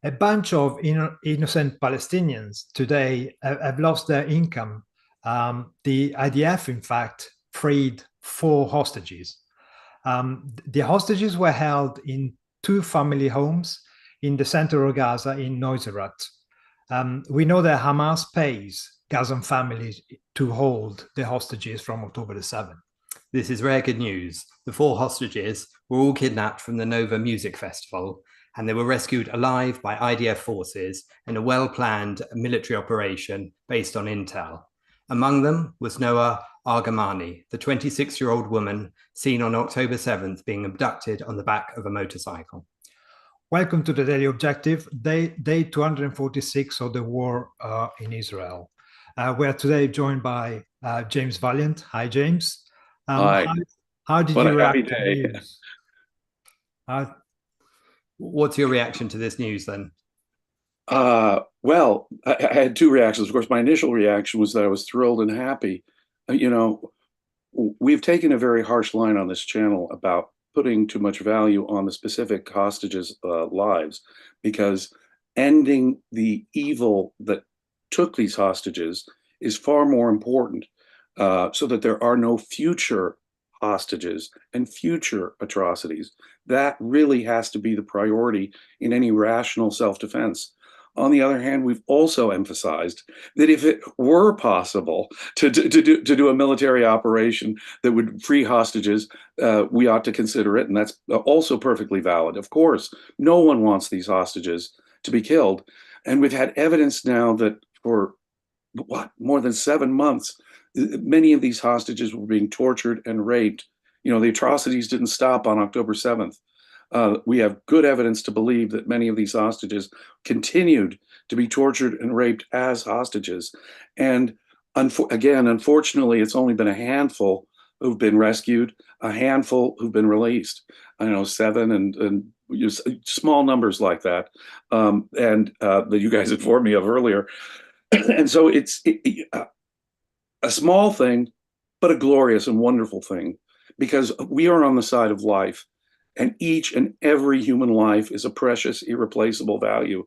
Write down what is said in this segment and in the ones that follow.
A bunch of innocent Palestinians today have lost their income. The IDF, in fact, freed four hostages. The hostages were held in two family homes in the center of Gaza in Nuseirat. We know that Hamas pays Gazan families to hold the hostages from October the 7th. This is rare good news. The four hostages were all kidnapped from the Nova Music Festival, and they were rescued alive by IDF forces in a well-planned military operation based on intel. Among them was Noah Argamani, the 26-year-old woman seen on October 7th being abducted on the back of a motorcycle. Welcome to the Daily Objective, day 246 of the war in Israel. We're today joined by James Valliant. Hi, James. Hi. How did What you a happy react to the day. news? What's your reaction to this news then? Well, I had two reactions. Of course, my initial reaction was that I was thrilled and happy. You know, we've taken a very harsh line on this channel about putting too much value on the specific hostages' lives, because ending the evil that took these hostages is far more important, so that there are no future hostages and future atrocities. That really has to be the priority in any rational self-defense. On the other hand, we've also emphasized that if it were possible to do a military operation that would free hostages, we ought to consider it. And that's also perfectly valid. Of course, no one wants these hostages to be killed. And we've had evidence now that for more than 7 months, many of these hostages were being tortured and raped. You know, the atrocities didn't stop on October 7th. We have good evidence to believe that many of these hostages continued to be tortured and raped as hostages. And again, unfortunately, it's only been a handful who've been rescued, a handful who've been released. I know 7 and small numbers like that, and that you guys informed me of earlier. And so it's a small thing, but a glorious and wonderful thing, because we are on the side of life. And each and every human life is a precious, irreplaceable value.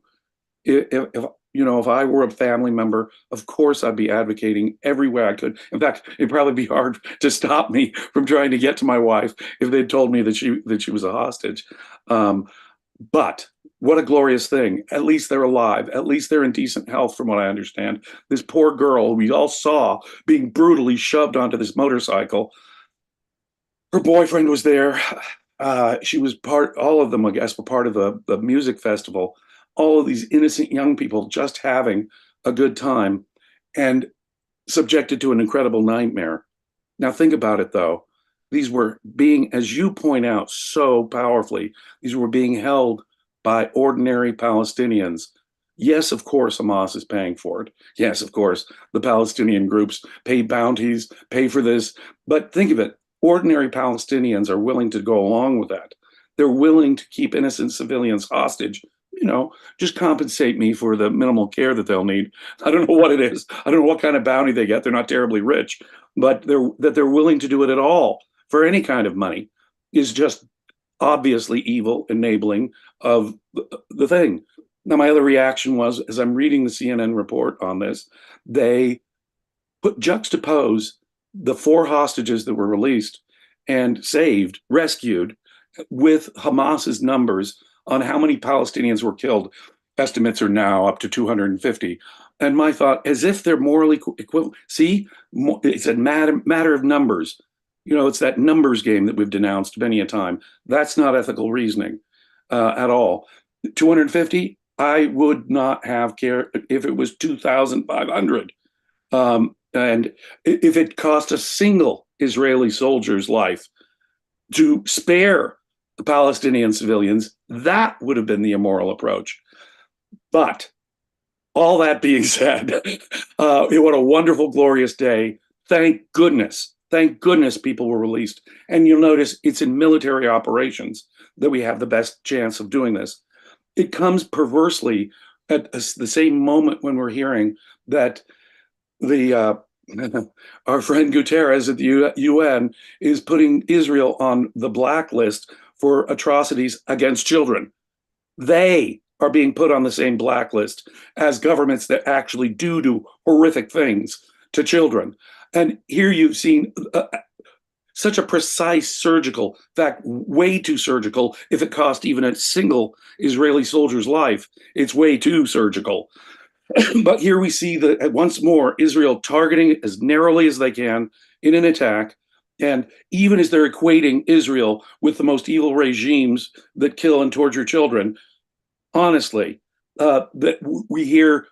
If I were a family member, of course I'd be advocating every way I could. In fact, it'd probably be hard to stop me from trying to get to my wife if they'd told me that she was a hostage. But what a glorious thing! At least they're alive. At least they're in decent health, from what I understand. This poor girl we all saw being brutally shoved onto this motorcycle. Her boyfriend was there. She was all of them, I guess, were part of the music festival. All of these innocent young people just having a good time and subjected to an incredible nightmare. Now, think about it, though. These were being, as you point out so powerfully, these were being held by ordinary Palestinians. Yes, of course, Hamas is paying for it. Yes, of course, the Palestinian groups pay bounties, pay for this. But think of it. Ordinary Palestinians are willing to go along with that. They're willing to keep innocent civilians hostage. Just compensate me for the minimal care that they'll need. I don't know what it is. I don't know what kind of bounty they get. They're not terribly rich, but they're willing to do it at all for any kind of money is just obviously evil enabling of the thing. Now, my other reaction was, as I'm reading the CNN report on this, they juxtapose the 4 hostages that were released and saved, rescued, with Hamas's numbers on how many Palestinians were killed. Estimates are now up to 250. And my thought, as if they're morally equivalent. See, it's a matter of numbers. It's that numbers game that we've denounced many a time. That's not ethical reasoning at all. 250, I would not have cared if it was 2,500. And if it cost a single Israeli soldier's life to spare the Palestinian civilians, that would have been the immoral approach. But all that being said, what a wonderful, glorious day. Thank goodness people were released. And you'll notice it's in military operations that we have the best chance of doing this. It comes perversely at the same moment when we're hearing that our friend Guterres at the UN is putting Israel on the blacklist for atrocities against children. They are being put on the same blacklist as governments that actually do horrific things to children. And here you've seen such a precise surgical, in fact, way too surgical. If it cost even a single Israeli soldier's life, it's way too surgical. But here we see that once more, Israel targeting as narrowly as they can in an attack. And even as they're equating Israel with the most evil regimes that kill and torture children, honestly, that we hear,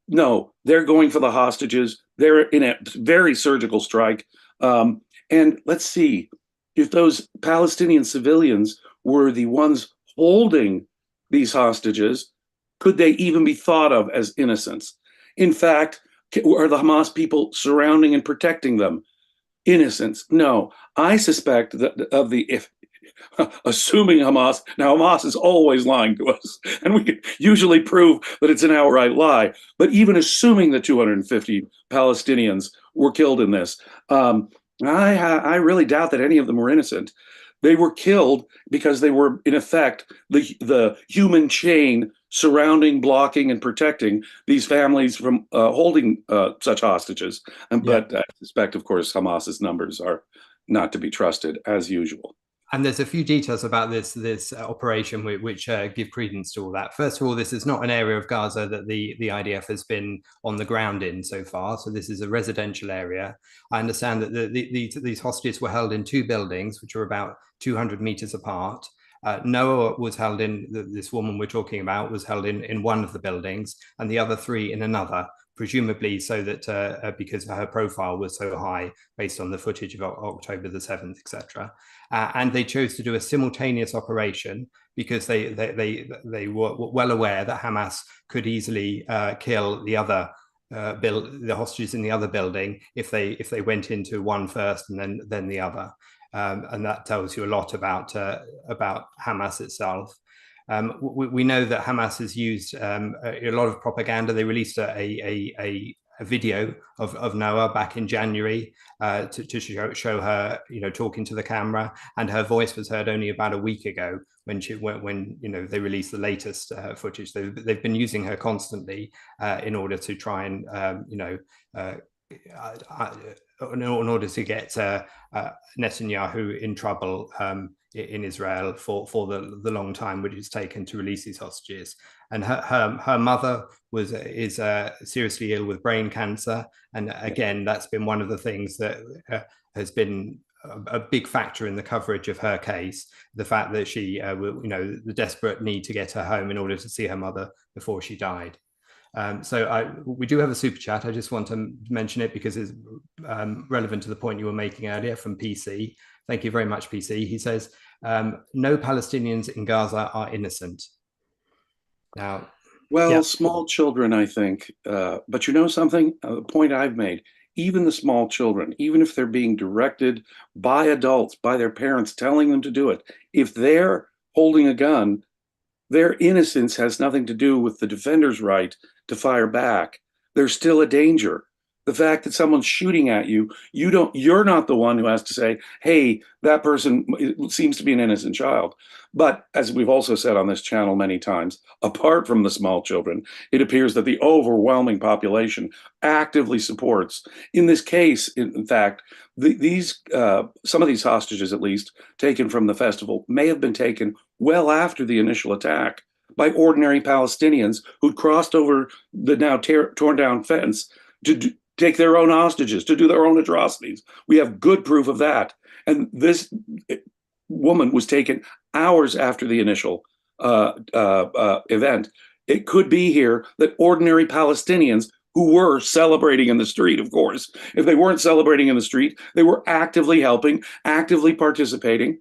no, they're going for the hostages. They're in a very surgical strike. And let's see, if those Palestinian civilians were the ones holding these hostages, could they even be thought of as innocents? In fact, are the Hamas people surrounding and protecting them innocents? No. I suspect that assuming Hamas, now Hamas is always lying to us, and we can usually prove that it's an outright lie, but even assuming the 250 Palestinians were killed in this, I really doubt that any of them were innocent. They were killed because they were, in effect, the human chain surrounding, blocking, and protecting these families from holding such hostages. But I suspect, of course, Hamas's numbers are not to be trusted, as usual. And there's a few details about this operation which give credence to all that. First of all, this is not an area of Gaza that the IDF has been on the ground in so far. So this is a residential area. I understand that these hostages were held in 2 buildings, which are about 200 meters apart. Noah was held in, this woman we're talking about was held in one of the buildings, and the other 3 in another, presumably so that because her profile was so high based on the footage of October the 7th, etc. And they chose to do a simultaneous operation because they were well aware that Hamas could easily kill the other the hostages in the other building if they went into one first and then the other. And that tells you a lot about Hamas itself. We know that Hamas has used a lot of propaganda. They released a video of Noah back in January to show her, talking to the camera, and her voice was heard only about a week ago when they released the latest footage. They've been using her constantly in order to try and in order to get Netanyahu in trouble in Israel for the long time which it's taken to release these hostages. And her mother is seriously ill with brain cancer, and again that's been one of the things that has been a big factor in the coverage of her case. The fact that she, the desperate need to get her home in order to see her mother before she died. We do have a super chat. I just want to mention it because it's relevant to the point you were making earlier from PC. Thank you very much, PC. He says, no Palestinians in Gaza are innocent. Now, well, small children, I think. But you know something? The point I've made, even the small children, even if they're being directed by adults, by their parents telling them to do it, if they're holding a gun, their innocence has nothing to do with the defender's right to fire back. They're still a danger. The fact that someone's shooting at you, you're not the one who has to say, hey, that person seems to be an innocent child. But as we've also said on this channel many times, apart from the small children, it appears that the overwhelming population actively supports. In this case, in fact, some of these hostages, at least, taken from the festival, may have been taken well after the initial attack by ordinary Palestinians who'd crossed over the now torn down fence to take their own hostages, to do their own atrocities. We have good proof of that. And this woman was taken hours after the initial event. It could be here that ordinary Palestinians who were celebrating in the street, of course, if they weren't celebrating in the street, they were actively helping, actively participating,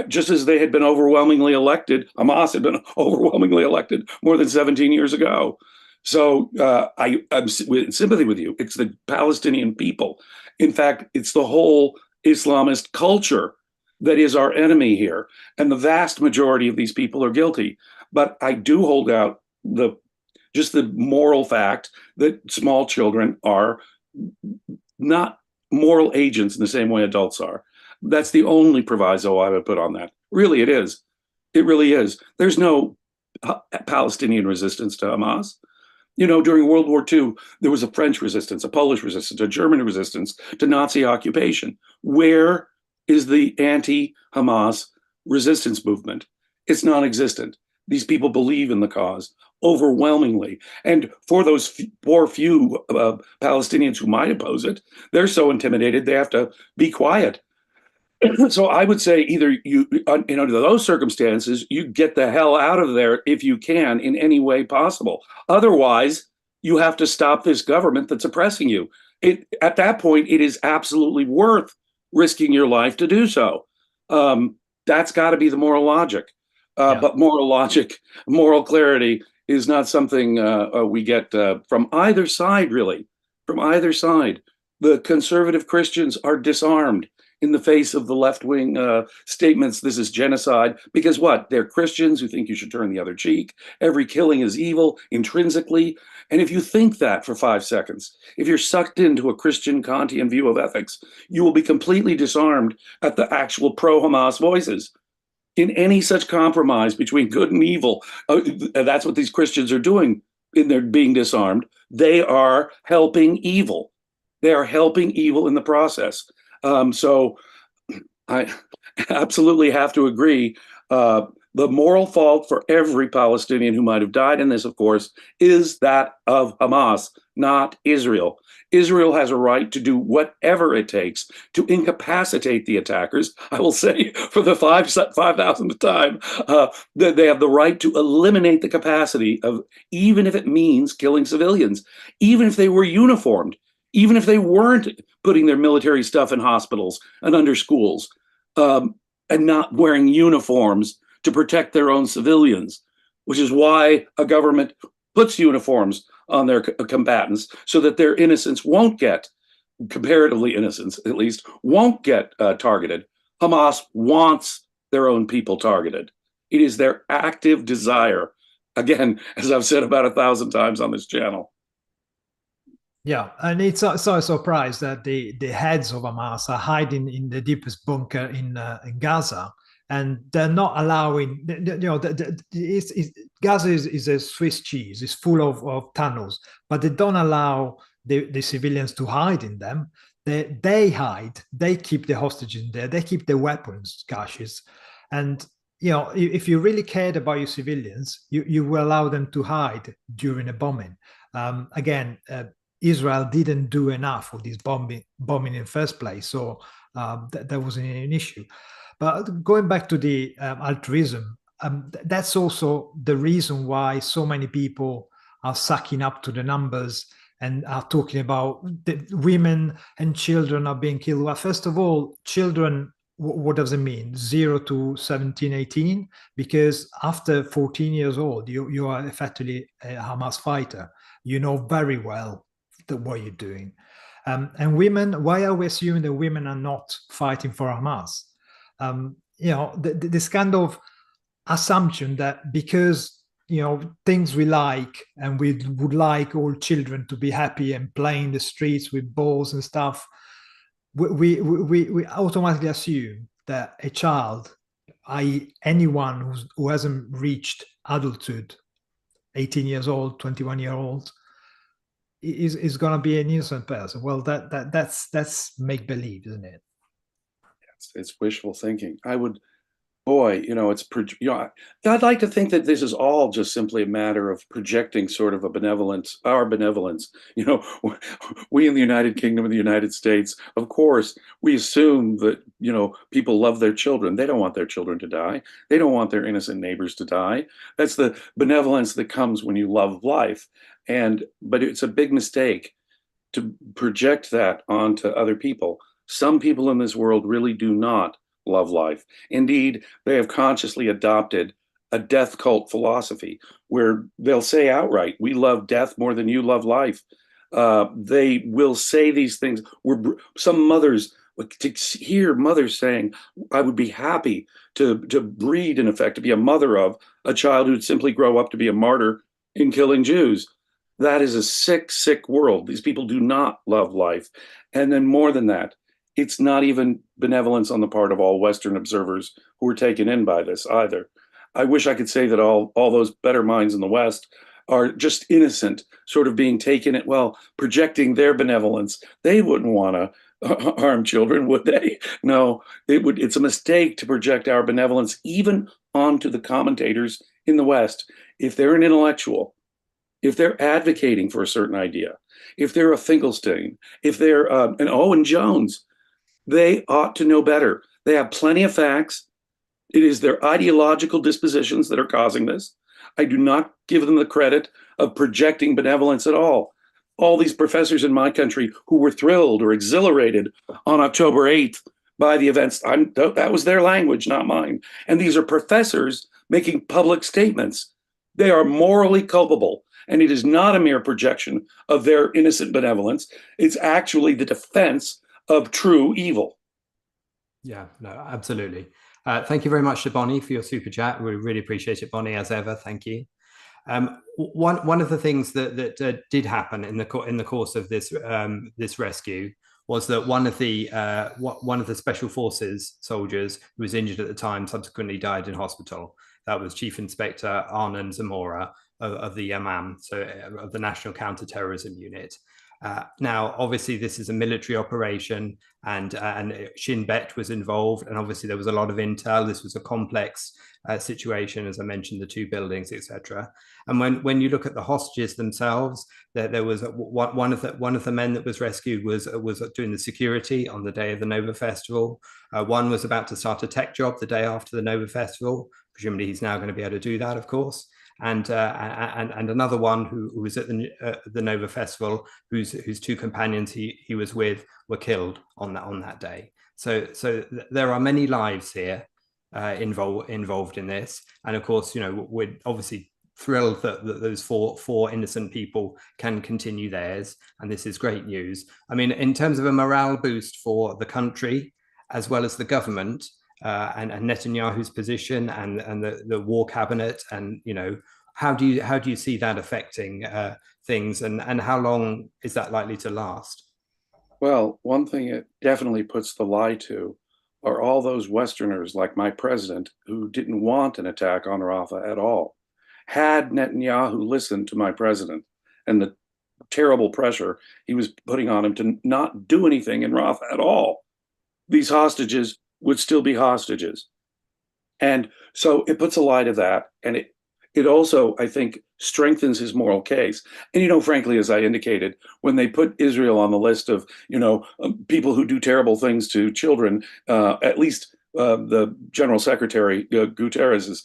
just as they had been overwhelmingly elected. Hamas had been overwhelmingly elected more than 17 years ago. So I'm in sympathy with you. It's the Palestinian people. In fact, it's the whole Islamist culture that is our enemy here. And the vast majority of these people are guilty. But I do hold out just the moral fact that small children are not moral agents in the same way adults are. That's the only proviso I would put on that. Really, it is. It really is. There's no Palestinian resistance to Hamas. You know, during World War II, there was a French resistance, a Polish resistance, a German resistance to Nazi occupation. Where is the anti-Hamas resistance movement? It's non-existent. These people believe in the cause overwhelmingly. And for those few Palestinians who might oppose it, they're so intimidated they have to be quiet. So I would say either you, under those circumstances, you get the hell out of there if you can in any way possible. Otherwise, you have to stop this government that's oppressing you. At that point, it is absolutely worth risking your life to do so. That's got to be the moral logic. But moral logic, moral clarity is not something we get from either side, really. From either side. The conservative Christians are disarmed in the face of the left-wing statements, this is genocide, because what? They're Christians who think you should turn the other cheek. Every killing is evil intrinsically. And if you think that for 5 seconds, if you're sucked into a Christian Kantian view of ethics, you will be completely disarmed at the actual pro-Hamas voices. In any such compromise between good and evil, that's what these Christians are doing in their being disarmed. They are helping evil. They are helping evil in the process. So I absolutely have to agree. The moral fault for every Palestinian who might have died in this, of course, is that of Hamas, not Israel. Israel has a right to do whatever it takes to incapacitate the attackers. I will say for the 5,000th time that they have the right to eliminate the capacity of, even if it means killing civilians, even if they were uniformed, even if they weren't putting their military stuff in hospitals and under schools, and not wearing uniforms to protect their own civilians, which is why a government puts uniforms on their combatants so that their innocence won't get, comparatively innocence at least, won't get targeted. Hamas wants their own people targeted. It is their active desire. Again, as I've said about 1,000 times on this channel. Yeah, and it's so a surprise that the heads of Hamas are hiding in the deepest bunker in Gaza, and they're not allowing. Gaza is a Swiss cheese; it's full of tunnels, but they don't allow the civilians to hide in them. They hide. They keep the hostages in there. They keep the weapons caches, and if you really cared about your civilians, you will allow them to hide during a bombing. Again. Israel didn't do enough for this bombing in the first place, so that wasn't an issue. But going back to the altruism, that's also the reason why so many people are sucking up to the numbers and are talking about the women and children are being killed. Well, first of all, children, what does it mean? 0 to 17, 18? Because after 14 years old, you are effectively a Hamas fighter. You know very well what you're doing. And women, why are we assuming that women are not fighting for Hamas? This kind of assumption that because things we like and we would like all children to be happy and play in the streets with balls and stuff, we automatically assume that a child, i.e. anyone who hasn't reached adulthood, 18 years old, 21-year-old, is going to be an innocent person. Well, that's make believe, isn't it? It's wishful thinking. I'd like to think that this is all just simply a matter of projecting sort of our benevolence. We in the United Kingdom and the United States, of course, we assume that, people love their children. They don't want their children to die. They don't want their innocent neighbors to die. That's the benevolence that comes when you love life. But it's a big mistake to project that onto other people. Some people in this world really do not love life. Indeed, they have consciously adopted a death cult philosophy where they'll say outright, we love death more than you love life. They will say these things. Some mothers, to hear mothers saying, I would be happy to breed, in effect, to be a mother of a child who'd simply grow up to be a martyr in killing Jews. That is a sick, sick world. These people do not love life. And then more than that, it's not even benevolence on the part of all Western observers who are taken in by this either. I wish I could say that all those better minds in the West are just innocent, sort of being taken at, well, projecting their benevolence. They wouldn't want to harm children, would they? No, it's a mistake to project our benevolence even onto the commentators in the West. If they're an intellectual, if they're advocating for a certain idea, if they're a Finkelstein, if they're an Owen Jones, they ought to know better. They have plenty of facts. It is their ideological dispositions that are causing this. I do not give them the credit of projecting benevolence at all. All these professors in my country who were thrilled or exhilarated on October 8th by the events, that was their language, not mine. And these are professors making public statements. They are morally culpable. And it is not a mere projection of their innocent benevolence. It's actually the defense of true evil. Yeah, no, absolutely. Thank you very much to Bonnie for your super chat. We really appreciate it, Bonnie, as ever. Thank you. One of the things that did happen in the course of this this rescue was that one of the special forces soldiers who was injured at the time subsequently died in hospital. That was Chief Inspector Arnon Zamora of the Yamam, so of the National Counterterrorism Unit. Now, obviously, this is a military operation, and Shin Bet was involved, and obviously there was a lot of intel. This was a complex situation, as I mentioned, the two buildings, etc. And when you look at the hostages themselves, there was one of the men that was rescued was doing the security on the day of the Nova Festival. One was about to start a tech job the day after the Nova Festival. Presumably, he's now going to be able to do that, of course. And another one who was at the Nova Festival, whose two companions he was with were killed on that day. So there are many lives here involved in this, and of course, we're obviously thrilled that those four innocent people can continue theirs, and this is great news. I mean, in terms of a morale boost for the country as well as the government. And Netanyahu's position and the war cabinet, and how do you see that affecting things, and how long is that likely to last? Well, one thing it definitely puts the lie to are all those Westerners like my president who didn't want an attack on Rafah at all. Had Netanyahu listened to my president and the terrible pressure he was putting on him to not do anything in Rafah at all, these hostages would still be hostages. And so it puts a lie to that. And it also, I think, strengthens his moral case. And, frankly, as I indicated, when they put Israel on the list of, people who do terrible things to children, at least the General Secretary Guterres is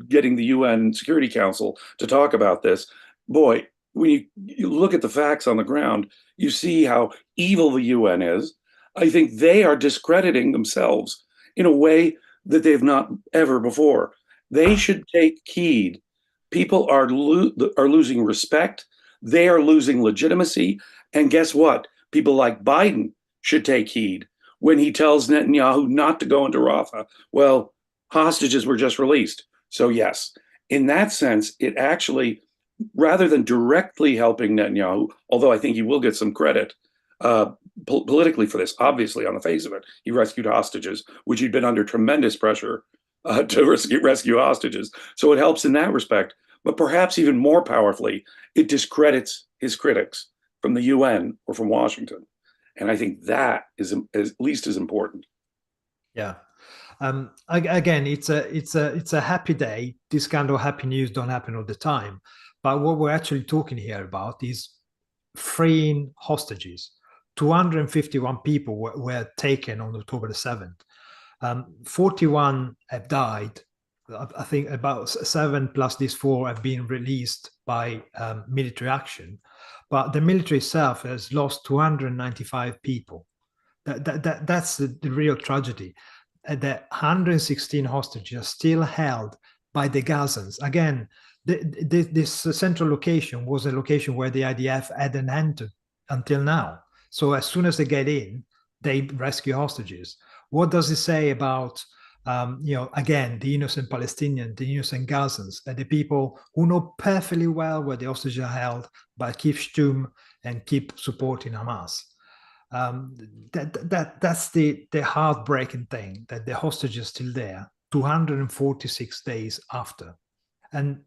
getting the UN Security Council to talk about this. Boy, when you look at the facts on the ground, you see how evil the UN is. I think they are discrediting themselves in a way that they've not ever before. They should take heed. People are losing respect. They are losing legitimacy. And guess what? People like Biden should take heed when he tells Netanyahu not to go into Rafah. Well, hostages were just released. So yes, in that sense, it actually, rather than directly helping Netanyahu, although I think he will get some credit, politically for this, obviously, on the face of it, he rescued hostages, which he'd been under tremendous pressure to rescue hostages. So it helps in that respect. But perhaps even more powerfully, it discredits his critics from the UN or from Washington. And I think that is at least as important. Yeah. Again, it's a happy day. This kind of happy news don't happen all the time. But what we're actually talking here about is freeing hostages. 251 people were taken on October the 7th. 41 have died. I think about 7 plus these 4 have been released by military action. But the military itself has lost 295 people. That's the real tragedy. The 116 hostages are still held by the Gazans. Again, this central location was a location where the IDF hadn't entered until now. So as soon as they get in, they rescue hostages. What does it say about, again, the innocent Palestinians, the innocent Gazans, and the people who know perfectly well where the hostages are held, but keep stum and keep supporting Hamas? That's the heartbreaking thing, that the hostages are still there. 246 days after. And,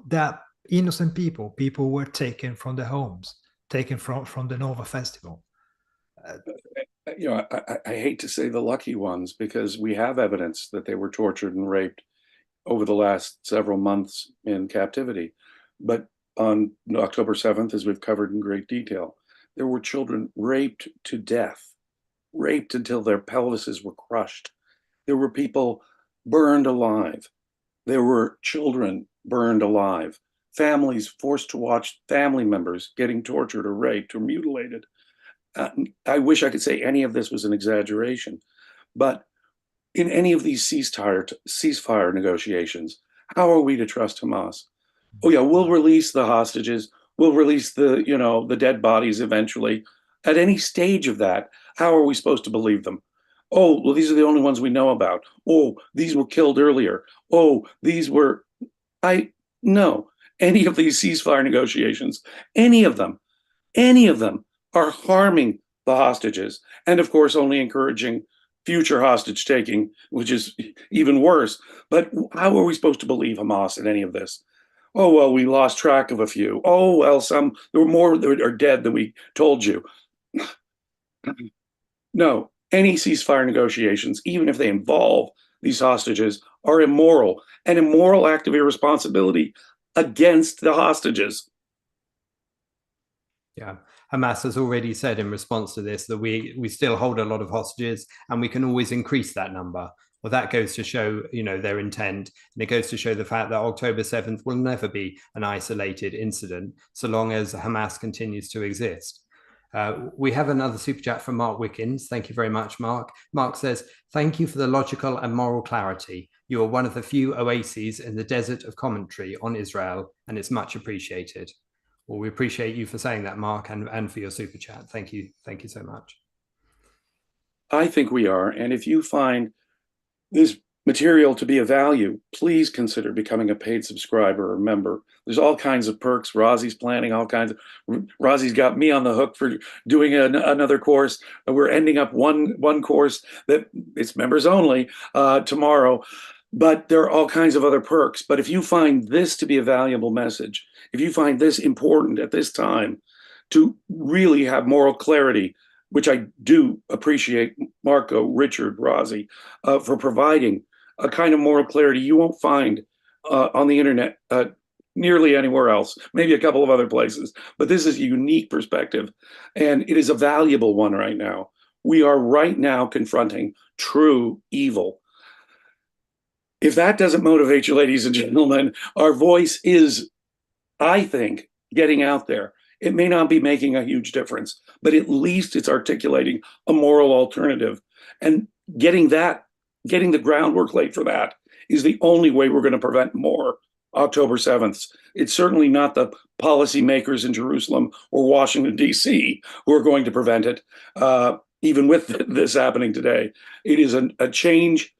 that innocent people were taken from their homes, taken from the Nova Festival. I hate to say the lucky ones, because we have evidence that they were tortured and raped over the last several months in captivity. But on October 7th, as we've covered in great detail, there were children raped to death, raped until their pelvises were crushed. There were people burned alive. There were children burned alive. Families forced to watch family members getting tortured or raped or mutilated. I wish I could say any of this was an exaggeration, but in any of these ceasefire negotiations, how are we to trust Hamas? Oh yeah, we'll release the hostages. We'll release the dead bodies eventually. At any stage of that, how are we supposed to believe them? Oh, well, these are the only ones we know about. Oh, these were killed earlier. Oh, these were, no. Any of these ceasefire negotiations, any of them are harming the hostages. And of course, only encouraging future hostage taking, which is even worse. But how are we supposed to believe Hamas in any of this? Oh, well, we lost track of a few. Oh, well, there were more that are dead than we told you. No, any ceasefire negotiations, even if they involve these hostages, are immoral, an immoral act of irresponsibility against the hostages. Yeah, Hamas has already said in response to this that we still hold a lot of hostages and we can always increase that number. Well, that goes to show, their intent, and it goes to show the fact that October 7th will never be an isolated incident so long as Hamas continues to exist. We have another super chat from Mark Wickens. Thank you very much, Mark. Mark says, thank you for the logical and moral clarity. You are one of the few oases in the desert of commentary on Israel, and it's much appreciated. Well, we appreciate you for saying that, Mark, and for your super chat. Thank you. Thank you so much. I think we are. And if you find this material to be of value, please consider becoming a paid subscriber or member. There's all kinds of perks. Razi's planning all kinds of. Razi's got me on the hook for doing another course. We're ending up one course that it's members only tomorrow. But there are all kinds of other perks. But if you find this to be a valuable message, if you find this important at this time to really have moral clarity, which I do appreciate Marco, Richard, Razi, for providing a kind of moral clarity you won't find on the internet nearly anywhere else, maybe a couple of other places. But this is a unique perspective, and it is a valuable one right now. We are right now confronting true evil. If that doesn't motivate you, ladies and gentlemen, our voice is, I think, getting out there. It may not be making a huge difference, but at least it's articulating a moral alternative. And getting the groundwork laid for that is the only way we're going to prevent more October 7th. It's certainly not the policymakers in Jerusalem or Washington, D.C. who are going to prevent it, even with this happening today. It is a change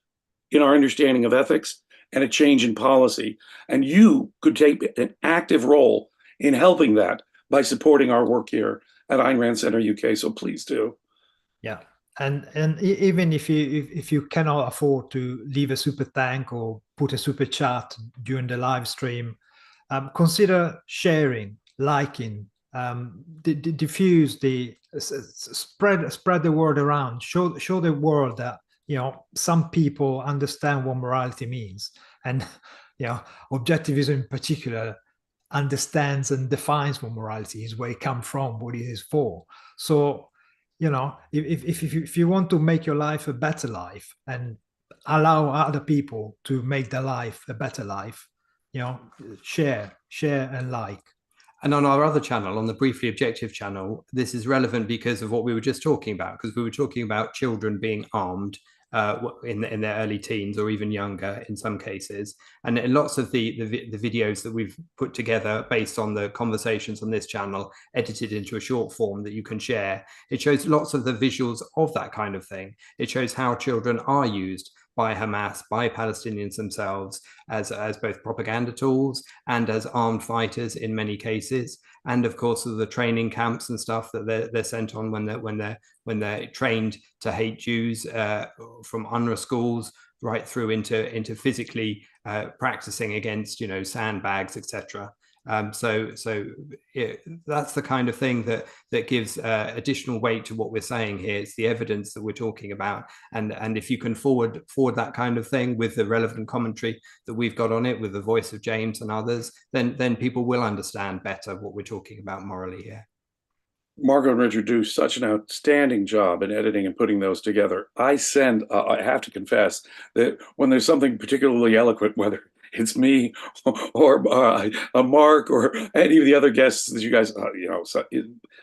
in our understanding of ethics and a change in policy. And you could take an active role in helping that by supporting our work here at Ayn Rand Center UK. So please do. Yeah. And even if you cannot afford to leave a super thank or put a super chat during the live stream, consider sharing, liking, diffuse spread the word around, show the world that some people understand what morality means, and objectivism in particular understands and defines what morality is, where it comes from, what it is for. So if you want to make your life a better life and allow other people to make their life a better life, share and like. And on our other channel, on the Briefly Objective channel, this is relevant because of what we were just talking about, because we were talking about children being armed in their early teens or even younger in some cases. And in lots of the videos that we've put together based on the conversations on this channel, edited into a short form that you can share, it shows lots of the visuals of that kind of thing. It shows how children are used by Hamas, by Palestinians themselves, as both propaganda tools and as armed fighters in many cases. And of course, the training camps and stuff that they're sent on when they're trained to hate Jews from UNRWA schools, right through into physically practicing against, sandbags, etc. That's the kind of thing that gives additional weight to what we're saying here. It's the evidence that we're talking about, and if you can forward that kind of thing with the relevant commentary that we've got on it, with the voice of James and others, then people will understand better what we're talking about morally here. Margot and Richard do such an outstanding job in editing and putting those together. I have to confess that when there's something particularly eloquent, whether it's me or Mark or any of the other guests that you guys,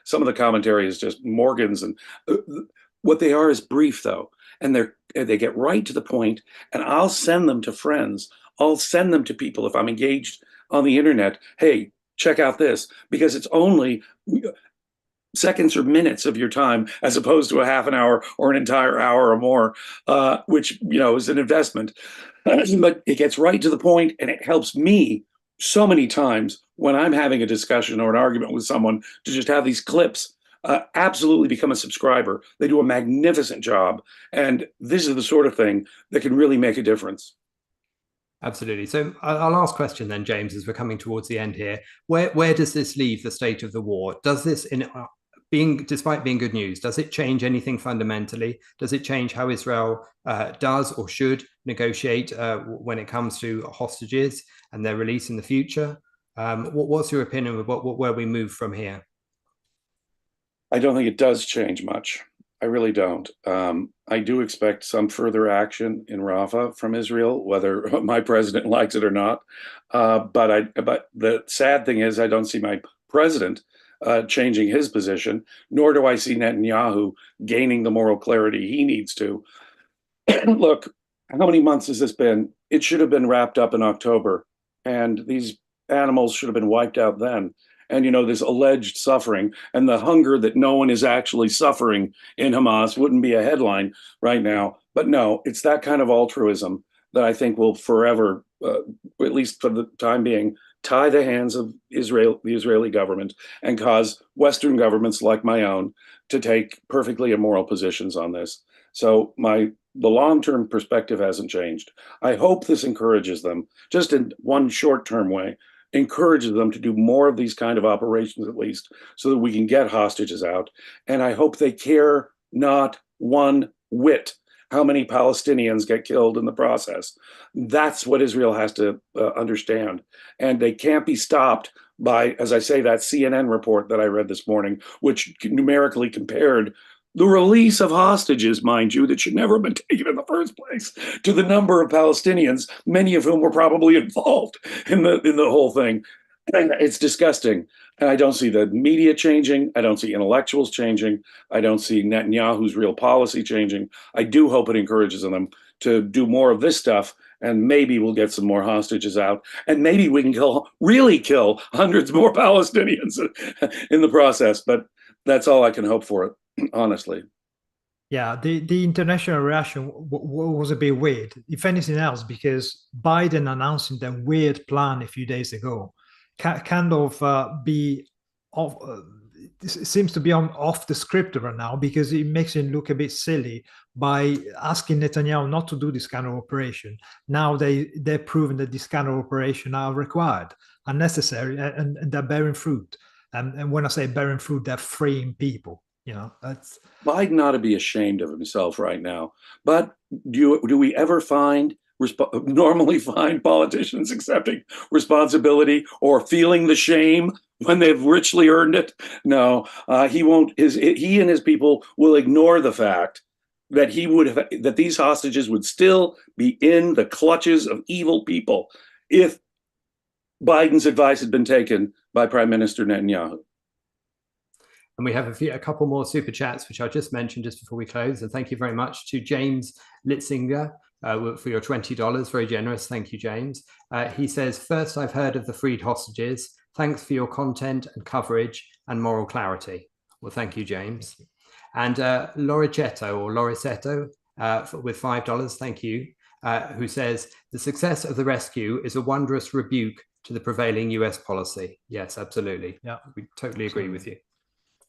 some of the commentary is just Morgan's, and what they are is brief though, and they get right to the point. And I'll send them to friends. I'll send them to people if I'm engaged on the internet. Hey, check out this, because it's only seconds or minutes of your time, as opposed to a half an hour or an entire hour or more, which is an investment. But it gets right to the point, and it helps me so many times when I'm having a discussion or an argument with someone to just have these clips. Absolutely become a subscriber. They do a magnificent job, and this is the sort of thing that can really make a difference. Absolutely. So our last question then, James, as we're coming towards the end here, where does this leave the state of the war? Does this, despite being good news, does it change anything fundamentally? Does it change how Israel does or should negotiate when it comes to hostages and their release in the future? What's your opinion of where we move from here? I don't think it does change much. I really don't. I do expect some further action in Rafah from Israel, whether my president likes it or not. But the sad thing is, I don't see my president changing his position, nor do I see Netanyahu gaining the moral clarity he needs to. Look, how many months has this been? It should have been wrapped up in October, and these animals should have been wiped out then. And this alleged suffering and the hunger that no one is actually suffering in Hamas wouldn't be a headline right now. But no, it's that kind of altruism that I think will forever, at least for the time being, tie the hands of Israel, the Israeli government, and cause Western governments like my own to take perfectly immoral positions on this. So the long-term perspective hasn't changed. I hope this encourages them, just in one short-term way, encourages them to do more of these kind of operations, at least, so that we can get hostages out. And I hope they care not one whit how many Palestinians get killed in the process. That's what Israel has to understand. And they can't be stopped by, as I say, that CNN report that I read this morning, which numerically compared the release of hostages, mind you, that should never have been taken in the first place, to the number of Palestinians, many of whom were probably involved in the whole thing. And it's disgusting. And I don't see the media changing. I don't see intellectuals changing. I don't see Netanyahu's real policy changing. I do hope it encourages them to do more of this stuff, and maybe we'll get some more hostages out, and maybe we can really kill hundreds more Palestinians in the process. But that's all I can hope for it. Honestly. Yeah, the international reaction was a bit weird, if anything else, because Biden announcing that weird plan a few days ago kind of seems to be off the script right now, because it makes him look a bit silly by asking Netanyahu not to do this kind of operation. Now they're proven that this kind of operation are required, are necessary, and they're bearing fruit. And when I say bearing fruit, they're freeing people. That's Biden ought to be ashamed of himself right now. But do we ever normally find politicians accepting responsibility or feeling the shame when they've richly earned it? No, he won't. He and his people will ignore the fact that that these hostages would still be in the clutches of evil people if Biden's advice had been taken by Prime Minister Netanyahu. And we have a couple more super chats, which I'll just mention just before we close. And thank you very much to James Litzinger for your $20. Very generous. Thank you, James. He says, first, I've heard of the freed hostages. Thanks for your content and coverage and moral clarity. Well, thank you, James. And Loricetto with $5, thank you, who says, the success of the rescue is a wondrous rebuke to the prevailing US policy. Yes, absolutely. Yeah, we totally agree with you.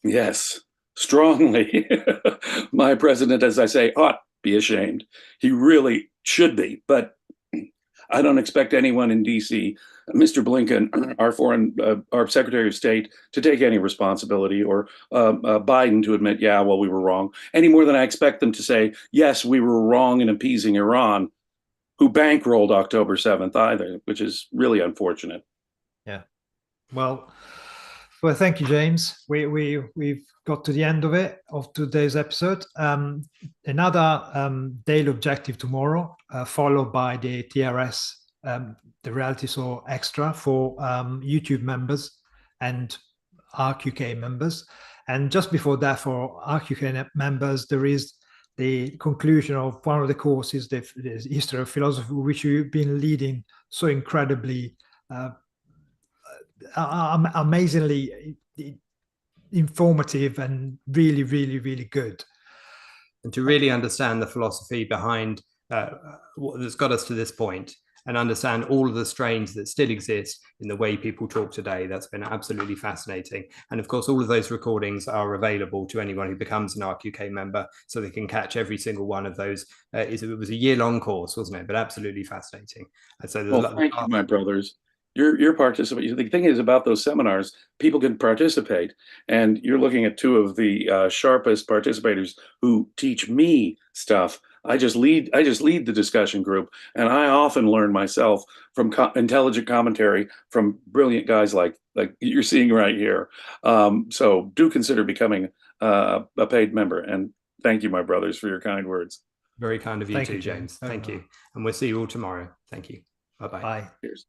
Yes, strongly. My president, as I say, ought to be ashamed. He really should be. But I don't expect anyone in DC, Mr. Blinken, our Secretary of State, to take any responsibility, or Biden to admit, yeah, well, we were wrong, any more than I expect them to say, yes, we were wrong in appeasing Iran, who bankrolled October 7th either, which is really unfortunate. Yeah. Well, thank you, James. We've got to the end of today's episode. Another daily objective tomorrow, followed by the TRS, the Reality Show Extra for YouTube members and ARCUK members. And just before that, for ARCUK members, there is the conclusion of one of the courses, the History of Philosophy, which you've been leading so incredibly, amazingly informative, and really, really, really good. And to really understand the philosophy behind what has got us to this point, and understand all of the strains that still exist in the way people talk today. That's been absolutely fascinating. And of course, all of those recordings are available to anyone who becomes an ARCUK member, so they can catch every single one of those. It was a year-long course, wasn't it? But absolutely fascinating. And so well, thank you, my brothers. Your participation. The thing is about those seminars, people can participate, and you're looking at two of the sharpest participators who teach me stuff. I just lead the discussion group, and I often learn myself from intelligent commentary from brilliant guys like you're seeing right here. So do consider becoming a paid member, and thank you, my brothers, for your kind words. Very kind of you too, James. Thank you. And we'll see you all tomorrow. Thank you. Bye-bye. Bye. Cheers.